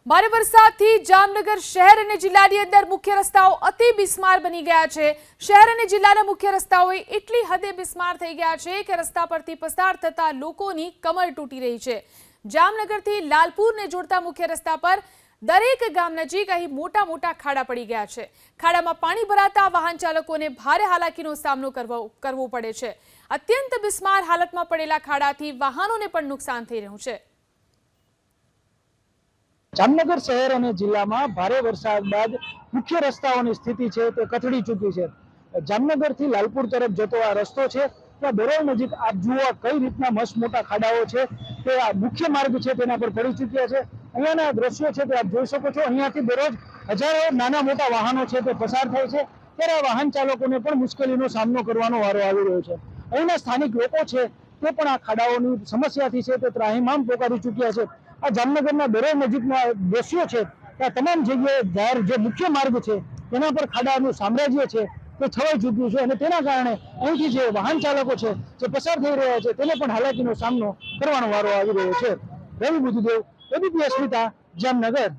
ભારે વરસાદથી જામનગર શહેર અને જિલ્લાની અંદર મુખ્ય રસ્તાઓ અતિ બિસ્માર બની ગયા છે। શહેર અને જિલ્લાના મુખ્ય રસ્તાઓ એટલી હદે બિસ્માર થઈ ગયા છે કે રસ્તા પરથી પસાર થતા લોકોની કમર તૂટી રહી છે। જામનગરથી લાલપુરને જોડતા મુખ્ય રસ્તા પર દરેક ગામ નજીક અહીં મોટા મોટા ખાડા પડી ગયા છે। ખાડામાં પાણી ભરાતા વાહન ચાલકોને ભારે હાલાકીનો સામનો કરવો પડે છે। અત્યંત બિસ્માર હાલતમાં પડેલા ખાડાથી વાહનોને પણ નુકસાન થઈ રહ્યું છે। જામનગર શહેર અને જિલ્લામાં ભારે વરસાદ બાદ મુખ્ય રસ્તાઓની સ્થિતિ છે તે કથળી ચૂકી છે। જામનગરથી લાલપુર તરફ જતો આ રસ્તો છે ત્યાં બેરોલ નજીક આપ જુઓ કઈ રીતના મસ્ત મોટા ખાડાઓ છે તે આ મુખ્ય માર્ગ છે તેના પર પડી ચૂક્યા છે। અહીંયાના દ્રશ્યો છે તે આપ જોઈ શકો છો। અહીંયાથી દરરોજ હજારો નાના મોટા વાહનો છે તે પસાર થાય છે ત્યારે વાહન ચાલકોને પણ મુશ્કેલીનો સામનો કરવાનો વારો આવી રહ્યો છે। અહીંના સ્થાનિક લોકો છે તે પણ આ ખાડાઓની સમસ્યાથી છે તે ત્રાહિમામ પોકારી ચૂક્યા છે। આ જામનગરના બેરોલ નજીકના દ્રશ્યો છે ત્યાં તમામ જગ્યાએ જાહેર જે મુખ્ય માર્ગ છે તેના પર ખાડાનું સામ્રાજ્ય છે તે છવાઈ ચૂક્યું છે અને તેના કારણે અહીંથી જે વાહન ચાલકો છે જે પસાર થઈ રહ્યા છે તેને પણ હાલાકીનો સામનો કરવાનો વારો આવી રહ્યો છે। રવિ બુદ્ધદેવ, એબીપી અસ્મિતા, જામનગર।